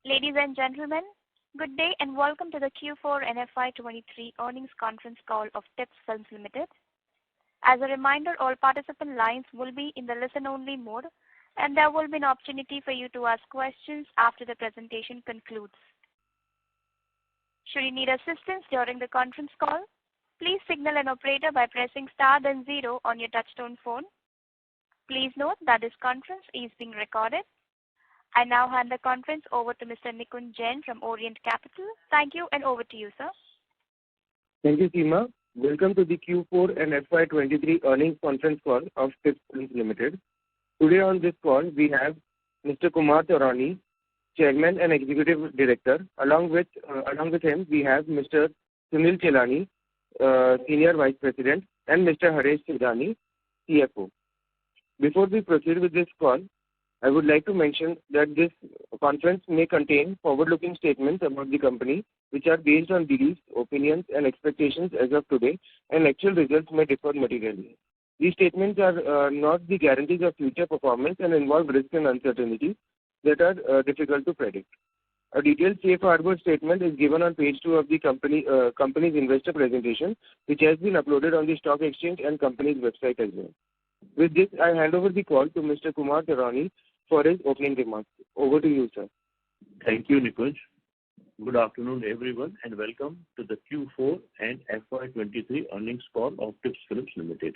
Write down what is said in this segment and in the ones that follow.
Ladies and gentlemen, good day and welcome to the Q4 and FY23 earnings conference call of Tips Films Limited. As a reminder, all participant lines will be in the listen-only mode, and there will be an opportunity for you to ask questions after the presentation concludes. Should you need assistance during the conference call, please signal an operator by pressing star then 0 on your touchtone phone. Please note that this conference is being recorded. I now hand the conference over to Mr. Nikunj Jain from Orient Capital. Thank you, and over to you, sir. Thank you, Seema. Welcome to the Q4 and FY23 earnings conference call of Tips Films Limited. Today on this call, we have Mr. Kumar Taurani, Chairman and Executive Director. Along with him, we have Mr. Sunil Chelani, Senior Vice President, and Mr. Haresh Sudani, CFO. Before we proceed with this call, I would like to mention that this conference may contain forward-looking statements about the company, which are based on beliefs, opinions, and expectations as of today, and actual results may differ materially. These statements are not the guarantees of future performance and involve risks and uncertainties that are difficult to predict. A detailed safe harbor statement is given on page 2 of the company's investor presentation, which has been uploaded on the stock exchange and company's website as well. With this, I hand over the call to Mr. Kumar Taurani for his opening remarks. Over to you, sir. Thank you, Nikunj. Good afternoon, everyone, and welcome to the Q4 and FY23 earnings call of Tips Films Limited.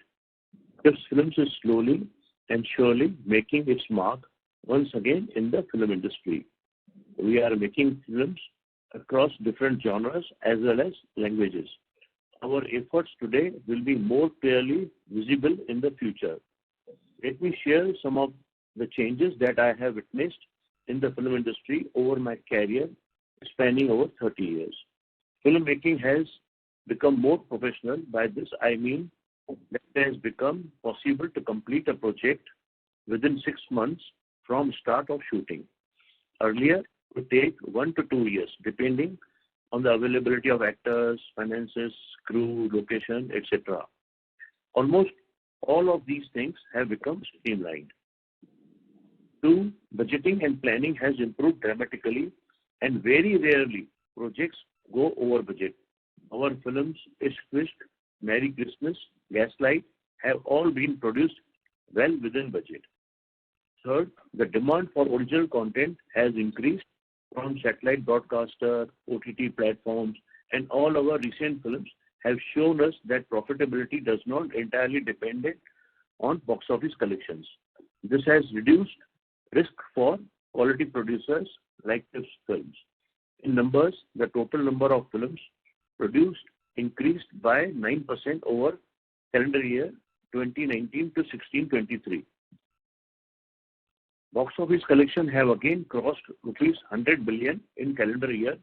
Tips Films is slowly and surely making its mark once again in the film industry. We are making films across different genres as well as languages. Our efforts today will be more clearly visible in the future. Let me share some of the changes that I have witnessed in the film industry over my career spanning over 30 years. Filmmaking has become more professional. By this I mean that it has become possible to complete a project within 6 months from start of shooting. Earlier, it would take 1 to 2 years depending on the availability of actors, finances, crew, location, etc. Almost all of these things have become streamlined. 2. Budgeting and planning has improved dramatically, and very rarely projects go over budget. Our films, Ishq Vishk, Merry Christmas, Gaslight have all been produced well within budget. 3. The demand for original content has increased from satellite broadcaster, OTT platforms, and all our recent films have shown us that profitability does not entirely depend on box office collections. This has reduced risk for quality producers like Tips Films. In numbers, the total number of films produced increased by 9% over calendar year 2019 to 16-23. Box office collection have again crossed rupees 100 billion in calendar year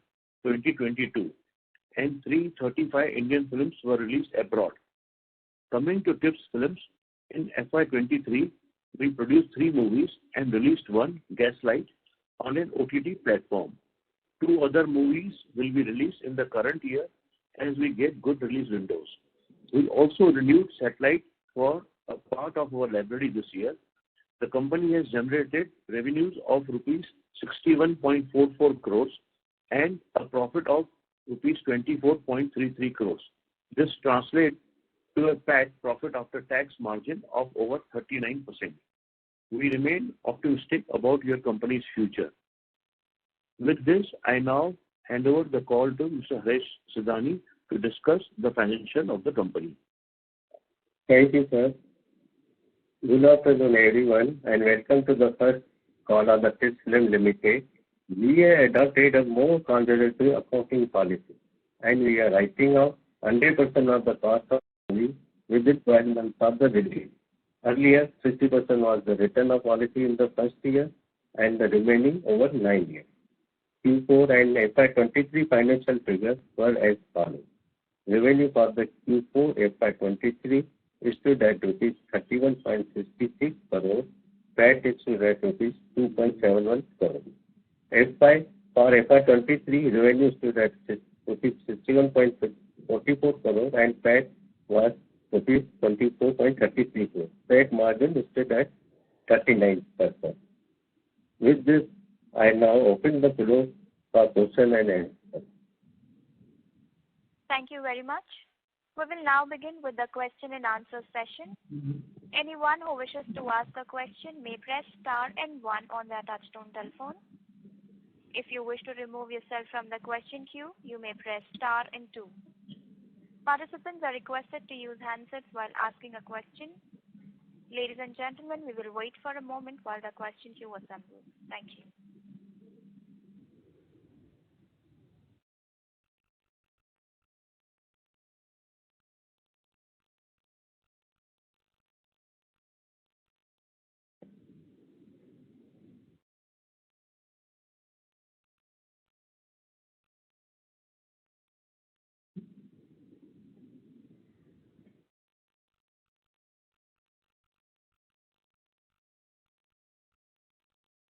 2022, and 335 Indian films were released abroad. Coming to Tips Films, in FY23, we produced 3 movies and released 1, Gaslight, on an OTT platform. 2 other movies will be released in the current year as we get good release windows. We also renewed satellite for a part of our library this year. The company has generated revenues of rupees 61.44 crores and a profit of rupees 24.33 crores. This translates to a PAT, profit after tax margin, of over 39%. We remain optimistic about your company's future. With this, I now hand over the call to Mr. Haresh Sudani to discuss the financial of the company. Thank you, sir. Good afternoon, everyone, and welcome to the first call of the Tips Film Limited. We have adopted a more conservative accounting policy, and we are writing off 100% of the cost of movie within 12 months of the release. Earlier, 60% was the return of policy in the first year, and the remaining over 9 years. Q4 and FY23 financial figures were as follows. Revenue for the Q4 FY23 stood at rupees 31.66 crore, PAT stood at rupees 2.71 crore. For FY23, revenue stood at rupees 61.44 crore and PAT was rupees 24.33 crore. PAT margin stood at 39%. With this, I now open the floor for question and answer. Thank you very much. We will now begin with the question and answer session. Anyone who wishes to ask a question may press star and 1 on their touchtone telephone. If you wish to remove yourself from the question queue, you may press star and 2. Participants are requested to use handsets while asking a question. Ladies and gentlemen, we will wait for a moment while the question queue assembles. Thank you.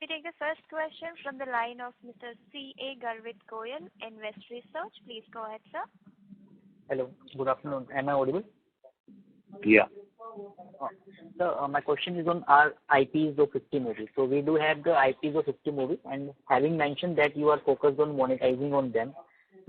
We take the first question from the line of Mr. C.A. Garvit Goyal, Invest Research. Please go ahead, sir. Hello, good afternoon. Am I audible? Yeah. So my question is on our IPs of 50 movies. So we do have the IPs of 50 movies, and having mentioned that you are focused on monetizing on them,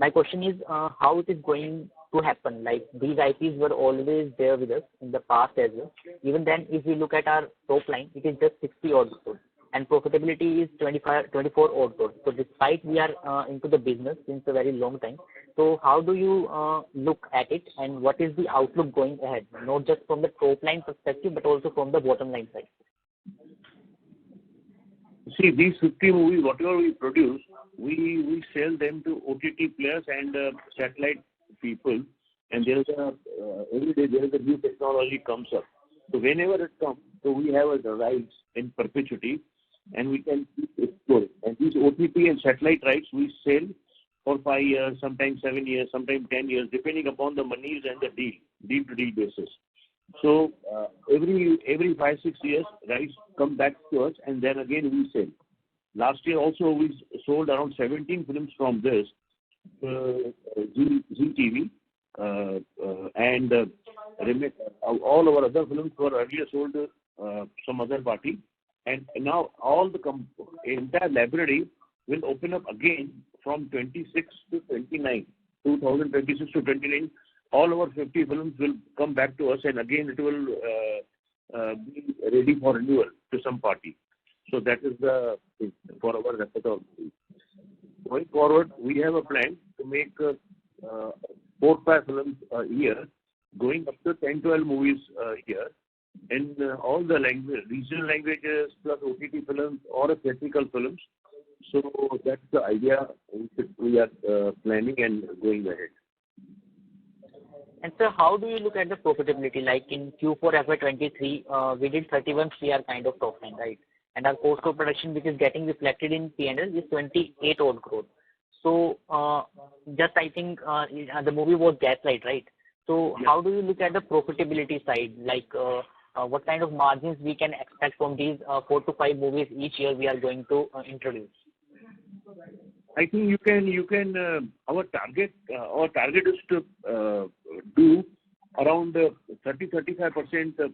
my question is how it is going to happen. Like these IPs were always there with us in the past as well. Even then, if we look at our top line, it is just 60 odd crores, and profitability is 24 odd crores. So despite we are into the business since a very long time, so how do you look at it, and what is the outlook going ahead, not just from the top line perspective, but also from the bottom line side? See, these 50 movies, whatever we produce, we sell them to OTT players and satellite people, and there is every day there is a new technology comes up. So whenever it comes, so we have the rights in perpetuity, and we can keep exploring. And these OTT and satellite rights we sell for 5 years, sometimes 7 years, sometimes 10 years, depending upon the monies and the deal to deal basis. So every 5-6 years, rights come back to us, and then again we sell. Last year also we sold around 17 films from this ZTV, and all our other films were earlier sold to some other party, and now all the entire library will open up again from 26 to 29, 2026 to 29. All our 50 films will come back to us, and again it will be ready for renewal to some party. So that is the thing for our repertoire. Going forward, we have a plan to make 4-5 films a year, going up to 10-12 movies a year, in all the regional languages, plus OTT films or theatrical films. So that's the idea we are planning and going ahead. And sir, how do you look at the profitability? Like in Q4 FY23, we did 31 CR kind of top line, right? And our cost of production, which is getting reflected in P&L, is 28 odd crore. So just I think the movie was Gaslight, right? So yeah. How do you look at the profitability side? Like what kind of margins we can expect from these 4 to 5 movies each year we are going to introduce? I think you can. Our target is to do around 30-35%.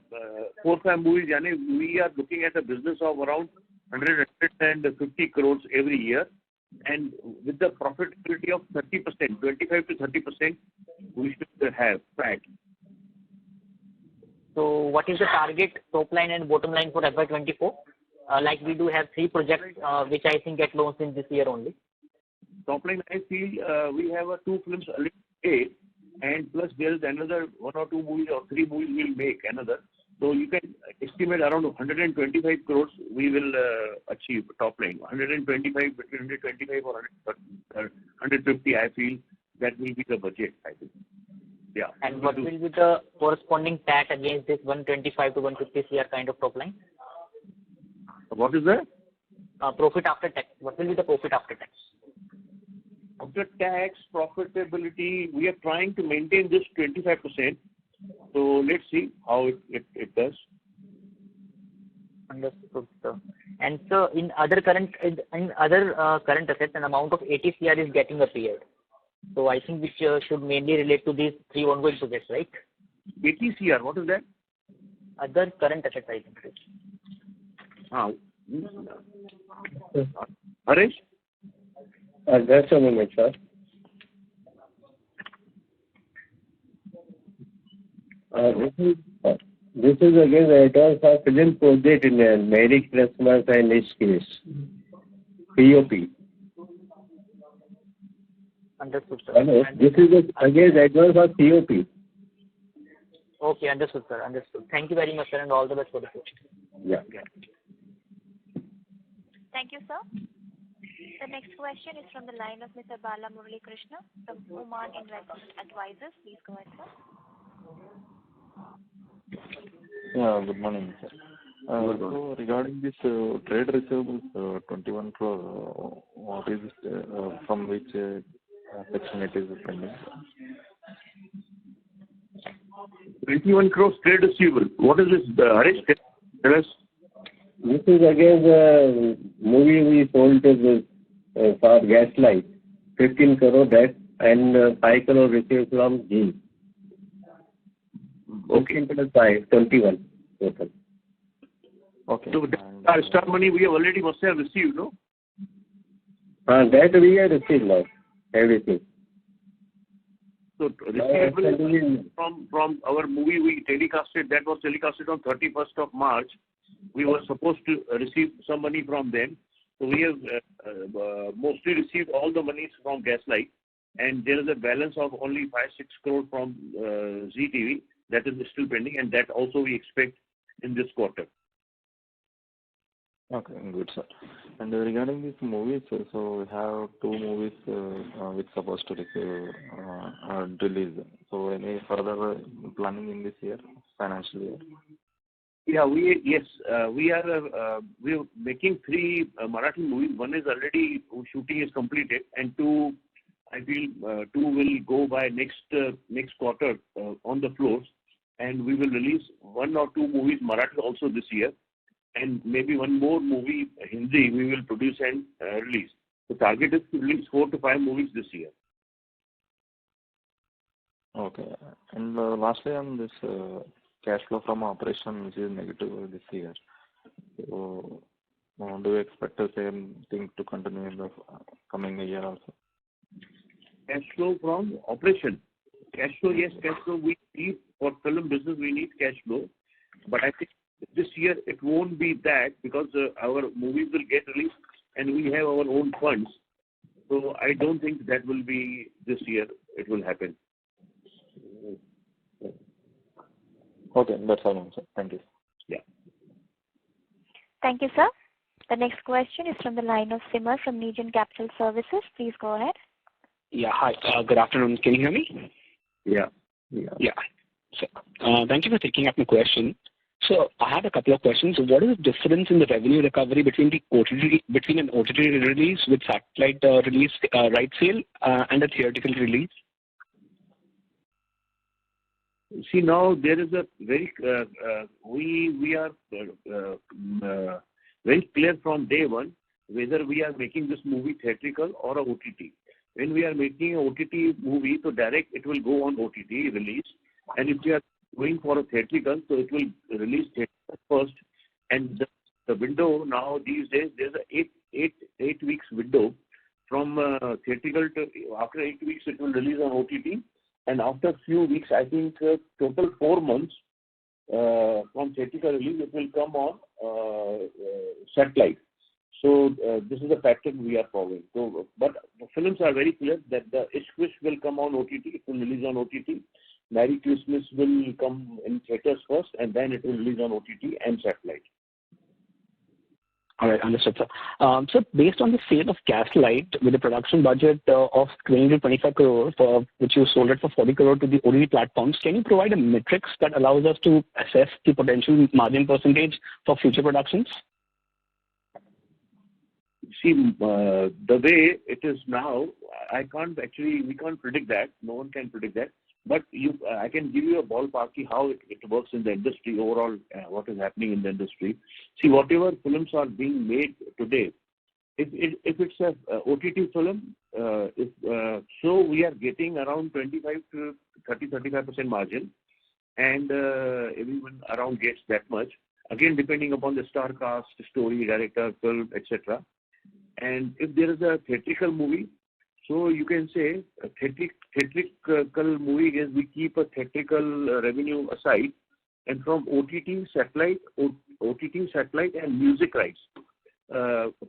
4-5 movies. We are looking at a business of around 150 crores every year, and with the profitability of 30%, 25 to 30%, we should have PAT. So, what is the target top line and bottom line for FY24? Like we do have 3 projects, which I think get launched in this year only. Top line, I feel we have 2 films already, and plus there is another 1 or 2 movies or 3 movies we'll make another. So you can estimate around 125 crores we will achieve top line. 125, between 125 or 150, I feel that will be the budget, I think. Yeah. And what will be the corresponding PAT against this 125 to 150 CR kind of top line? What is that? Profit after tax. What will be the profit after tax? After tax profitability, we are trying to maintain this 25%. So let's see how it does. Understood, sir. And so in other current assets, an amount of 80 CR is getting appeared. So I think which should mainly relate to these 3 ongoing projects, right? 80 CR, what is that? Other current assets, I think. Harish? Just a moment, sir. This is again the advance of film project in Merry Christmas and Nish case. POP. Understood, sir. Hello. This is again the advance of COP. Okay, understood, sir. Understood. Thank you very much, sir, and all the best for the future. Yeah. Thank you, sir. The next question is from the line of Mr. Bala Murali Krishna from Oman Investment Advisors. Please go ahead, sir. Yeah, good morning, sir. So regarding this trade receivables, 21 crore, what is from which section it is pending? 21 crores trade receivable. What is this, Harish? Tell us. This is again the movie we sold to for Gaslight, 15 crore that and 5 crore received from G. Okay. 15 plus 5, 21 total. Okay. So our star money we have already must have received, no? That we have received now, everything. So receivable from our movie we telecasted, that was telecasted on 31st of March. We were supposed to receive some money from them. So we have mostly received all the monies from Gaslight, and there is a balance of only 5-6 crore from ZTV that is still pending, and that also we expect in this quarter. Okay, good, sir. And regarding these movies, so we have 2 movies which supposed to receive release. So any further planning in this year, financial year? Yeah, we are making 3 Marathi movies. One is already shooting is completed, and 2, I feel 2 will go by next quarter on the floors, and we will release 1 or 2 movies Marathi also this year, and maybe 1 more movie Hindi we will produce and release. The target is to release 4 to 5 movies this year. Okay. And lastly, on this cash flow from operation, which is negative this year. So, do you expect the same thing to continue in the coming year also? Cash flow from operation. Cash flow, yes, cash flow we need for film business, we need cash flow. But I think this year it won't be that because our movies will get released and we have our own funds. So I don't think that will be this year, it will happen. Okay, that's all, sir. Thank you. Yeah. Thank you, sir. The next question is from the line of Simar from Negen Capital Services. Please go ahead. Yeah, hi. Good afternoon. Can you hear me? Yeah. So, thank you for taking up my question. So, I have a couple of questions. What is the difference in the revenue recovery between an OTT release with satellite release right sale and a theatrical release? See, now there is a very we are very clear from day one whether we are making this movie theatrical or a OTT. When we are making an OTT movie, so direct it will go on OTT release, and if we are going for a theatrical, so it will release theatrical first, and the window now these days there's a eight weeks window from theatrical to after 8 weeks it will release on OTT. And after a few weeks, I think total 4 months from theatrical release, it will come on satellite. So this is the pattern we are following. So, but the films are very clear that the Ishq Wish will come on OTT. It will release on OTT. Merry Christmas will come in theaters first, and then it will release on OTT and satellite. All right, understood, sir. So, based on the sale of Gaslight with a production budget of 20 to 25 crore, for which you sold it for 40 crore to the OTT platforms, can you provide a matrix that allows us to assess the potential margin percentage for future productions? See, the way it is now, we can't predict that. No one can predict that. But I can give you a ballpark how it works in the industry overall, what is happening in the industry. See, whatever films are being made today, if it's a OTT film, so we are getting around 25 to 35% margin, and everyone around gets that much. Again, depending upon the star cast, story, director, film, etc. And if there is a theatrical movie, so you can say a theatrical movie is we keep a theatrical revenue aside, and from OTT, satellite, and music rights,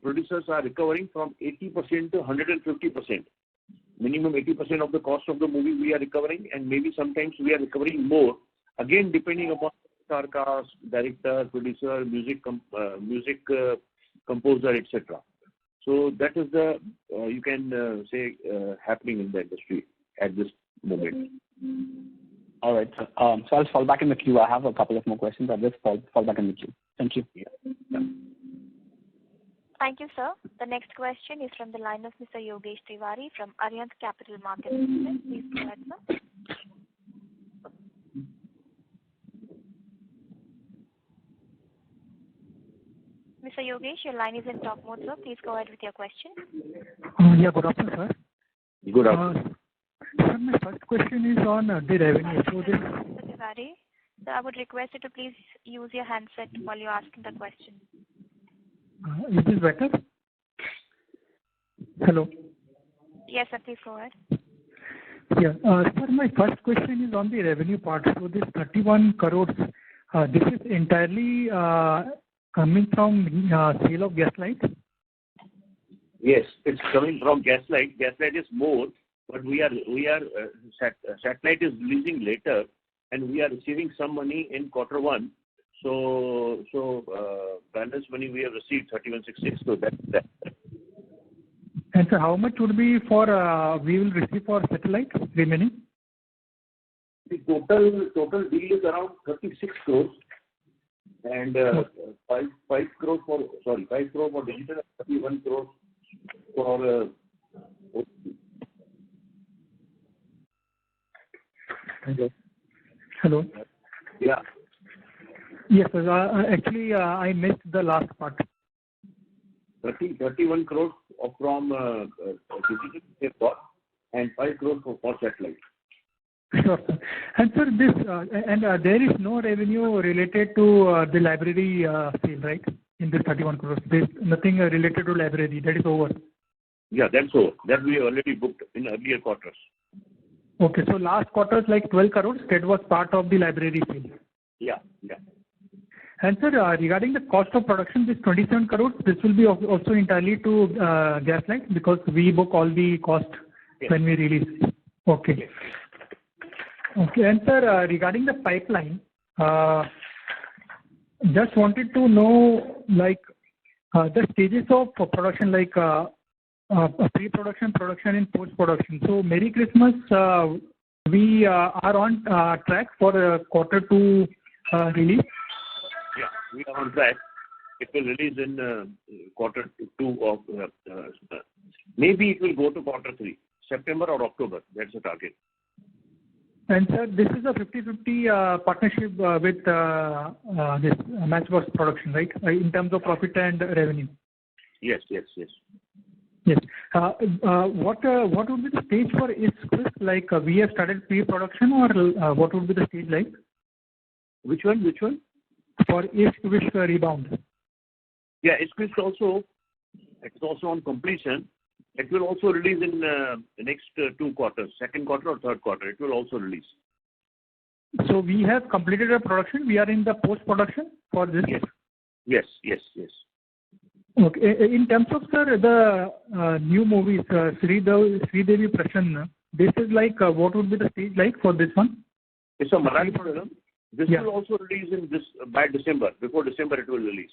producers are recovering from 80% to 150%. Minimum 80% of the cost of the movie we are recovering, and maybe sometimes we are recovering more. Again, depending upon star cast, director, producer, music composer, etc. So that is the you can say happening in the industry at this moment. All right. So I'll fall back in the queue. I have a couple of more questions. I'll just fall back in the queue. Thank you. Yeah. Thank you, sir. The next question is from the line of Mr. Yogesh Tiwari from Arihant Capital Markets Limited. Please go ahead, sir. Mr. Yogesh, your line is in talk mode, sir. Please go ahead with your question. Yeah, good afternoon, sir. Good afternoon. Sir, my first question is on the revenue. So this. Mr. Tiwari, sir, I would request you to please use your handset while you're asking the question. Is this better? Hello. Yes, sir. Please go ahead. Yeah. Sir, my first question is on the revenue part. So this 31 crores, this is entirely coming from sale of Gaslight? Yes, it's coming from Gaslight. Gaslight is more, but we are Satellite is releasing later, and we are receiving some money in Q1. So balance money we have received 3166. So that's. And so how much would be for we will receive for Satellite remaining? The total deal is around 36 crores, and 5 crores for 5 crores for digital, 31 crores for. Hello. Yeah. Yes, sir. Actually, I missed the last part. 31 crores from digital they've got, and 5 crores for Satellite. Sure, sir. And sir, this there is no revenue related to the library sale, right? In this 31 crores, there's nothing related to library. That is over. Yeah, that's all. That we already booked in earlier quarters. Okay, so last quarters like 12 crores, that was part of the library sale. Yeah. And sir, regarding the cost of production, this 27 crores, this will be also entirely to Gaslight because we book all the cost when we release. Okay. Yes. Okay, and sir, regarding the pipeline, just wanted to know like the stages of production, like pre-production, production, and post-production. So, Merry Christmas. We are on track for Q2 release. Yeah, we are on track. It will release in Q2 of maybe it will go to Q3, September or October. That's the target. And sir, this is a 50-50 partnership with this Matchbox production, right? In terms of profit and revenue. Yes. Yes. What would be the stage for Ish? Like we have started pre-production, or what would be the stage like? Which one? For Ish Rebound. Yeah, it's also on completion. It will also release in the next 2 quarters, second quarter or third quarter. It will also release. So we have completed our production. We are in the post-production for this. Yes. Okay. In terms of sir, the new movies, Sridevi Prasanna, this is like what would be the stage like for this one? It's a Marathi film. This will also release by December. Before December, it will release.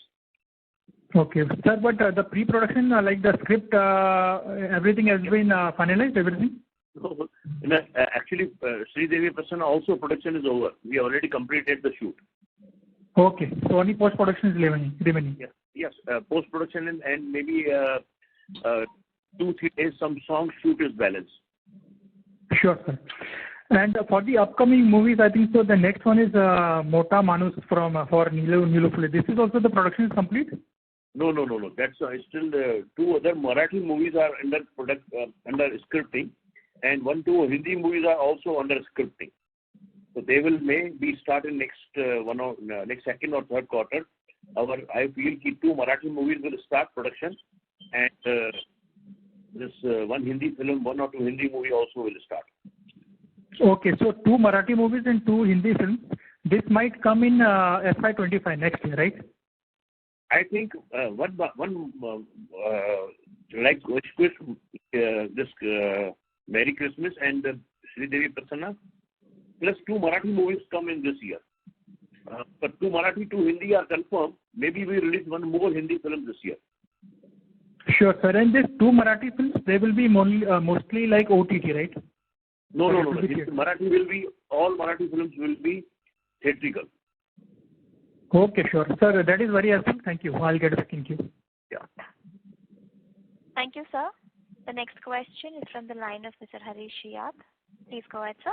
Okay, sir. But the pre-production, like the script, everything has been finalized. Everything. No, actually, Sridevi Prasanna also production is over. We already completed the shoot. Okay, so only post-production is remaining. Yes. Post-production and maybe 2-3 days some song shoot is balanced. Sure, sir. And for the upcoming movies, I think so. The next one is Mota Manus for Nilu Phule. This is also the production is complete. No. That's still 2 other Marathi movies are under scripting, and 1-2 Hindi movies are also under scripting. So they will maybe start in next second or third quarter. I feel 2 Marathi movies will start production, and this one Hindi film, one or two Hindi movie also will start. Okay, so 2 Marathi movies and 2 Hindi films. This might come in FY25 next year, right? I think one like this Merry Christmas and Sri Devi Prasanna, plus 2 Marathi movies come in this year. But 2 Marathi, 2 Hindi are confirmed. Maybe we release one more Hindi film this year. Sure, sir. And these 2 Marathi films, they will be mostly like OTT, right? No. Marathi will be, all Marathi films will be theatrical. Okay, sure. Sir, that is very helpful. Thank you. I'll get back in queue. Yeah. Thank you, sir. The next question is from the line of Mr. Harish Yap. Please go ahead, sir.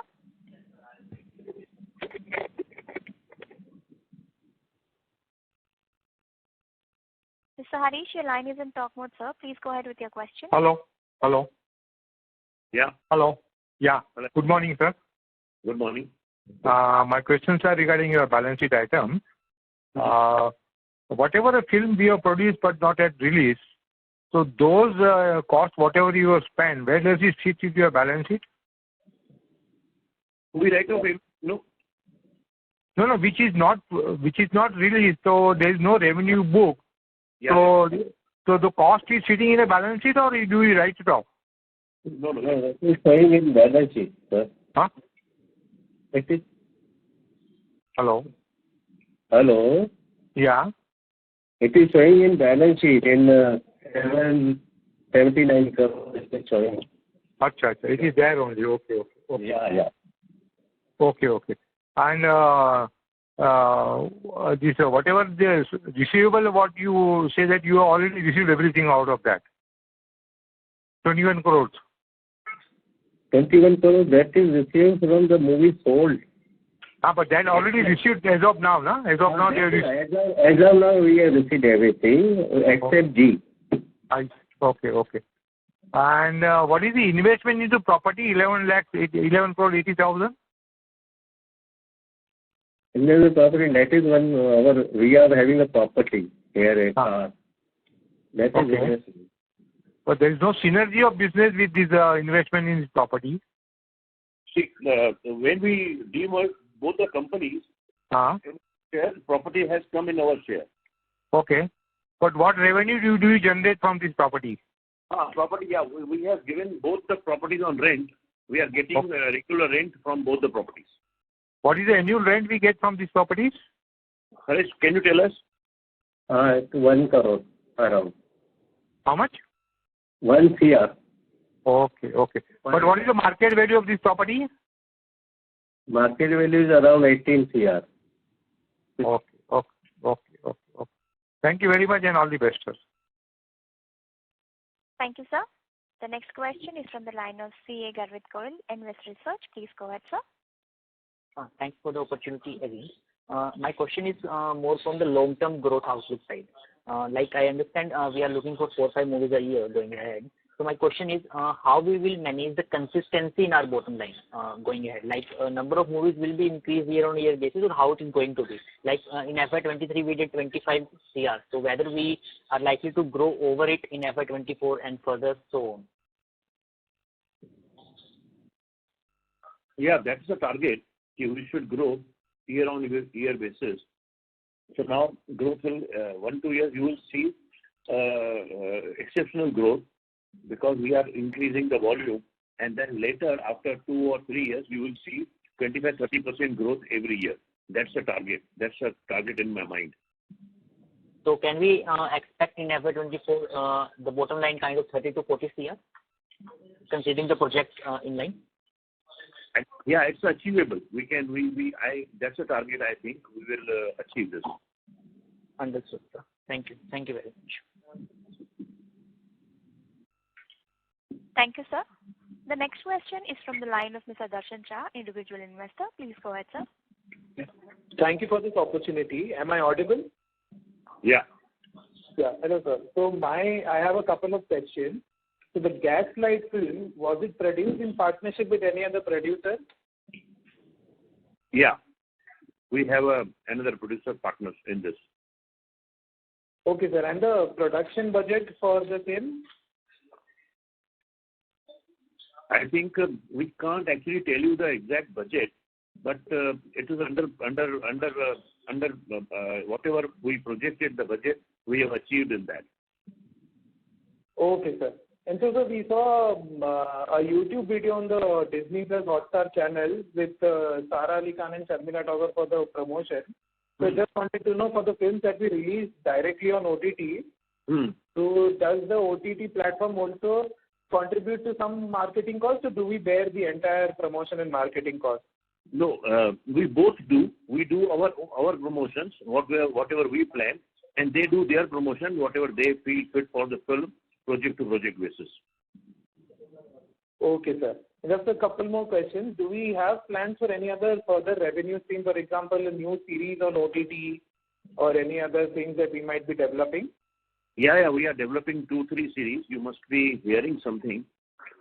Mr. Harish, your line is in talk mode, sir. Please go ahead with your question. Hello. Yeah. Hello. Yeah. Hello. Good morning, sir. Good morning. My questions are regarding your balance sheet item. Whatever a film we have produced but not yet released, so those costs, whatever you have spent, where does it sit in your balance sheet? We write off, no? No, which is not released, so there is no revenue book. Yeah. So the cost is sitting in a balance sheet, or do you write it off? No. It is showing in balance sheet, sir. Huh? It is. Hello. Yeah. It is showing in balance sheet in 779 crores. It is showing. Acha. It is there only. Okay. Yeah. Okay. And this whatever the receivable, what you say that you have already received everything out of that. 21 crores. 21 crores, that is received from the movie sold. But that already received as of now, no? As of now, they have received. As of now, we have received everything except G. Okay. And what is the investment into property? 11 crore 80,000? In the property, that is one we are having a property here at that is Okay. investment. But there is no synergy of business with this investment in property. See, when we demerge both the companies, share, property has come in our share. Okay. But what revenue do you generate from this property? Property, yeah. We have given both the properties on rent. We are getting regular rent from both the properties. What is the annual rent we get from these properties? Harish, can you tell us? 1 crore around. How much? 1 CR. Okay. But what is the market value of this property? Market value is around 18 CR. Okay. Thank you very much and all the best, sir. Thank you, sir. The next question is from the line of CA Garvit Goyal, Invest Research. Please go ahead, sir. Thanks for the opportunity again. My question is more from the long-term growth outlook side. Like I understand, we are looking for 4-5 movies a year going ahead. So my question is, how we will manage the consistency in our bottom line going ahead? Like number of movies will be increased year-on-year basis, or how it is going to be? Like in FY23 we did 25 CR. So whether we are likely to grow over it in FY24 and further so on. Yeah, that's the target. We should grow year-on-year basis. So now growth will 1-2 years you will see exceptional growth because we are increasing the volume, and then later after 2 or 3 years you will see 25-30% growth every year. That's the target. That's a target in my mind. So can we expect in FY24 the bottom line kind of 30 to 40 CR, considering the project in line? Yeah, it's achievable. That's a target. I think we will achieve this. Understood, sir. Thank you. Thank you very much. Thank you, sir. The next question is from the line of Mr. Darshan Shah, individual investor. Please go ahead, sir. Thank you for this opportunity. Am I audible? Yeah. Yeah. Hello, sir. So I have a couple of questions. So the Gaslight film, was it produced in partnership with any other producer? Yeah. We have another producer partner in this. Okay, sir. And the production budget for the same? I think we can't actually tell you the exact budget, but it is under whatever we projected the budget, we have achieved in that. Okay, sir. And so, sir, we saw a YouTube video on the Disney Plus Hotstar channel with Sara Ali Khan and Sharmila Tagore for the promotion. So I just wanted to know, for the films that we release directly on OTT, so does the OTT platform also contribute to some marketing cost, or do we bear the entire promotion and marketing cost? No, we both do. We do our promotions, whatever we plan, and they do their promotion, whatever they feel fit for the film, project to project basis. Okay, sir. Just a couple more questions. Do we have plans for any other further revenue stream, for example, a new series on OTT or any other things that we might be developing? Yeah, we are developing 2-3 series. You must be hearing something.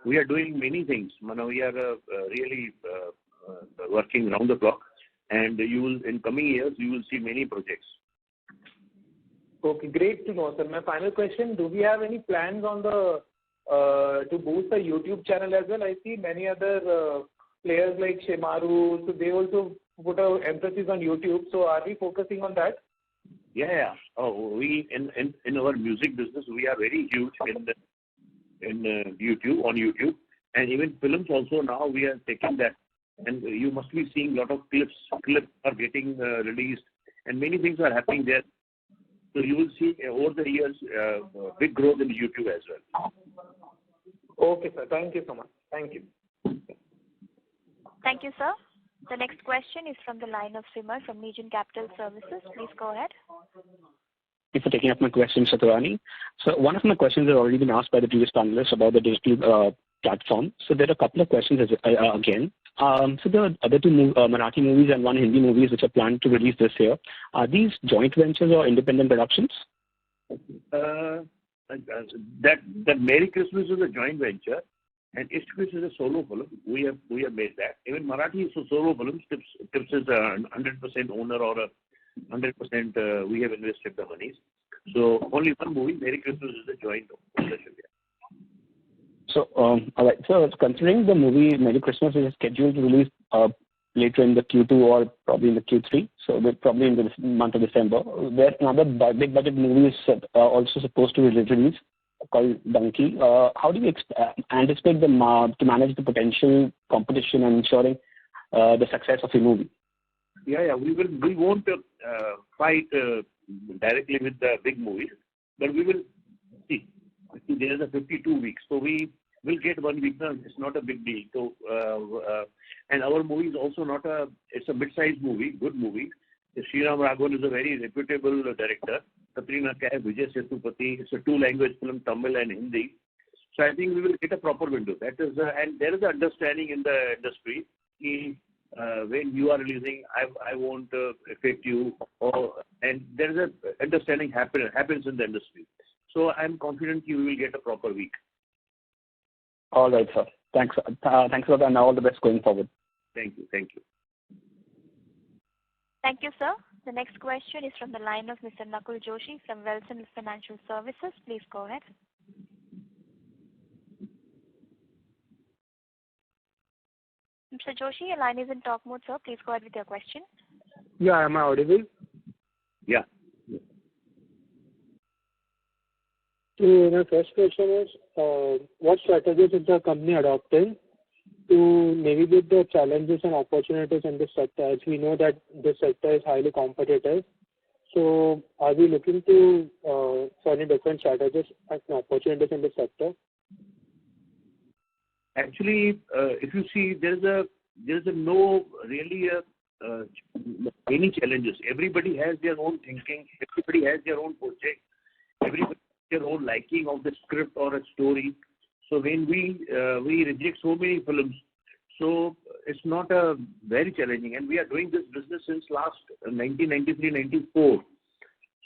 We are doing many things. We are really working round the clock, and you will, in coming years, you will see many projects. Okay, great to know, sir. My final question: do we have any plans on the to boost the YouTube channel as well? I see many other players like Shemaru, so they also put an emphasis on YouTube. So are we focusing on that? Yeah. Oh, we in our music business, we are very huge in YouTube, and even films also now we are taking that, and you must be seeing a lot of clips are getting released, and many things are happening there. So you will see over the years big growth in YouTube as well. Okay, sir. Thank you so much. Thank you. Thank you, sir. The next question is from the line of Simar from Legion Capital Services. Please go ahead. Thank you for taking up my question, Saturani. So one of my questions has already been asked by the previous panelists about the digital platform. So there are a couple of questions again. So there are other two Marathi movies and one Hindi movies which are planned to release this year. Are these joint ventures or independent productions? That Merry Christmas is a joint venture, and Ishq is a solo film. We have made that. Even Marathi is a solo film. Tips is a 100% owner or a 100% we have invested the monies. So only one movie, Merry Christmas, is a joint ownership. So, all right. So, considering the movie Merry Christmas is scheduled to release later in the Q2 or probably in the Q3, so probably in the month of December, there another big budget movie is also supposed to be released called Donkey. How do you anticipate to manage the potential competition and ensuring the success of your movie? Yeah. We won't fight directly with the big movies, but we will see. There is a 52 weeks, so we will get 1 week. It's not a big deal. So, and our movie is also it's a mid-sized movie, good movie. Sriram Raghavan is a very reputable director. Katrina Kaif, Vijay Sethupathi. It's a 2-language film, Tamil and Hindi. So I think we will get a proper window. That is, and there is an understanding in the industry. When you are releasing, I won't affect you, and there is an understanding happens in the industry. So I'm confident you will get a proper week. All right, sir. Thanks a lot, and all the best going forward. Thank you. Thank you, sir. The next question is from the line of Mr. Nakul Joshi from Wilson Financial Services. Please go ahead. Mr. Joshi, your line is in talk mode, sir. Please go ahead with your question. Yeah, am I audible? Yeah. So my first question is, what strategies is the company adopting to navigate the challenges and opportunities in this sector? As we know that this sector is highly competitive. So are we looking to for any different strategies and opportunities in this sector? Actually, if you see, there's no really any challenges. Everybody has their own thinking. Everybody has their own project. Everybody has their own liking of the script or a story. So when we reject so many films, so it's not very challenging. And we are doing this business since last 1993-94.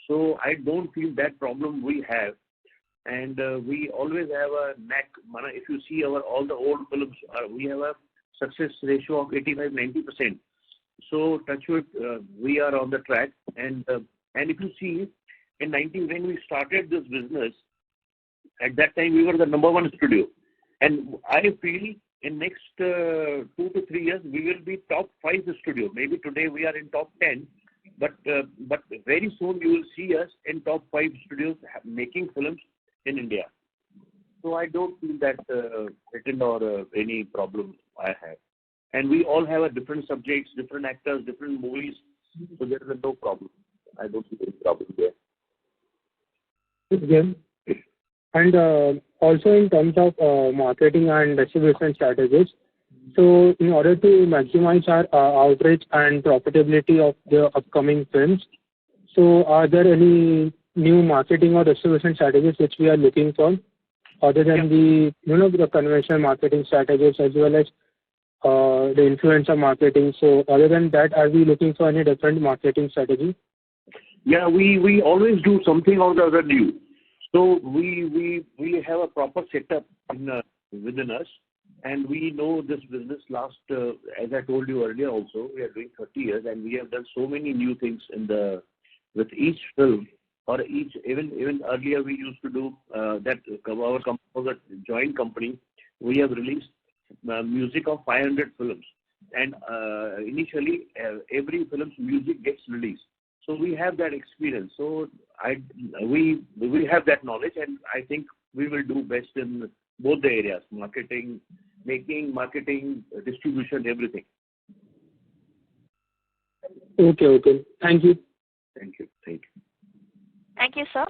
So I don't feel that problem we have. And we always have a knack. If you see all the old films, we have a success ratio of 85-90%. So touch wood, we are on the track. And if you see, when we started this business, at that time we were the number one studio. And I feel in next 2 to 3 years, we will be top 5 studio. Maybe today we are in top 10, but very soon you will see us in top 5 studios making films in India. So I don't feel that threatened or any problem I have. And we all have a different subjects, different actors, different movies. So there is no problem. I don't see any problem there. Good. And also in terms of marketing and distribution strategies, so in order to maximize our outreach and profitability of the upcoming films, so are there any new marketing or distribution strategies which we are looking for, other than the conventional marketing strategies as well as the influencer marketing? So other than that, are we looking for any different marketing strategy? Yeah, we always do something or the other new. So we have a proper setup within us, and we know this business last, as I told you earlier also, we are doing 30 years, and we have done so many new things with each film, or even earlier we used to do that. Our company was a joint company. We have released music of 500 films, and initially every film's music gets released. So we have that experience. So we have that knowledge, and I think we will do best in both the areas: marketing, marketing, distribution, everything. Okay. Thank you. Thank you. Thank you, sir.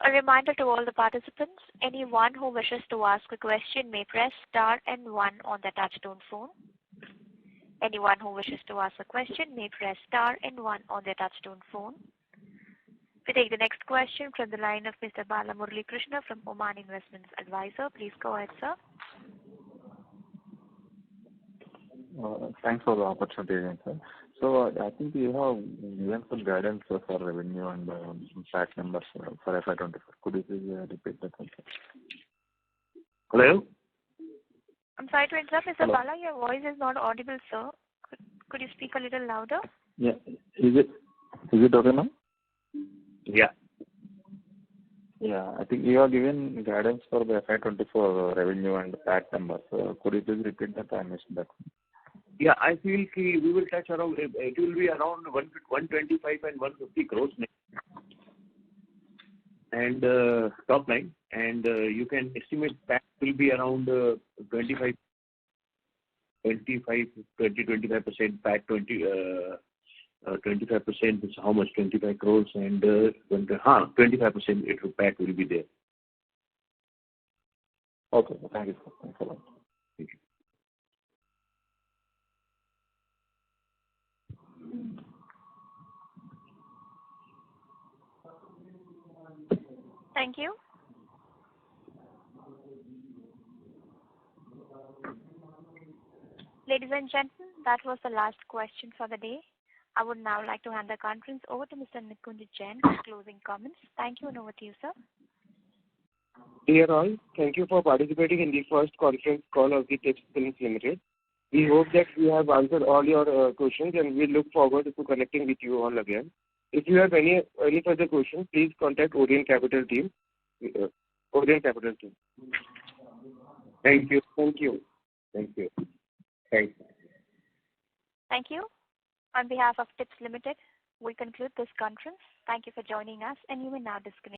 A reminder to all the participants, anyone who wishes to ask a question may press star and 1 on the touchtone phone. Anyone who wishes to ask a question may press star and 1 on their touchtone phone. We take the next question from the line of Mr. Bala Murali Krishna from Oman Investments Advisor. Please go ahead, sir. Thanks for the opportunity, sir. So I think you have given some guidance for revenue and PAT numbers for FY24. Could you please repeat that? Hello? I'm sorry to interrupt, Mr. Bala. Your voice is not audible, sir. Could you speak a little louder? Yeah. Is it okay now? Yeah. Yeah. I think you are given guidance for the FY24 revenue and PAT numbers. Could you please repeat that? I missed that. Yeah, I feel we will touch around, it will be around 125 and 150 crores next. And top line, and you can estimate PAT will be around 25% PAT, 25% is how much? 25 crores, and 25% PAT will be there. Okay, thank you, sir. Thanks a lot. Thank you. Thank you. Ladies and gentlemen, that was the last question for the day. I would now like to hand the conference over to Mr. Nikunj Jain for closing comments. Thank you, and over to you, sir. Dear all, thank you for participating in the first conference call of the Tips Films Limited. We hope that we have answered all your questions, and we look forward to connecting with you all again. If you have any further questions, please contact Orient Capital team. Thank you. Thank you. On behalf of Tips Limited, we conclude this conference. Thank you for joining us, and you may now disconnect.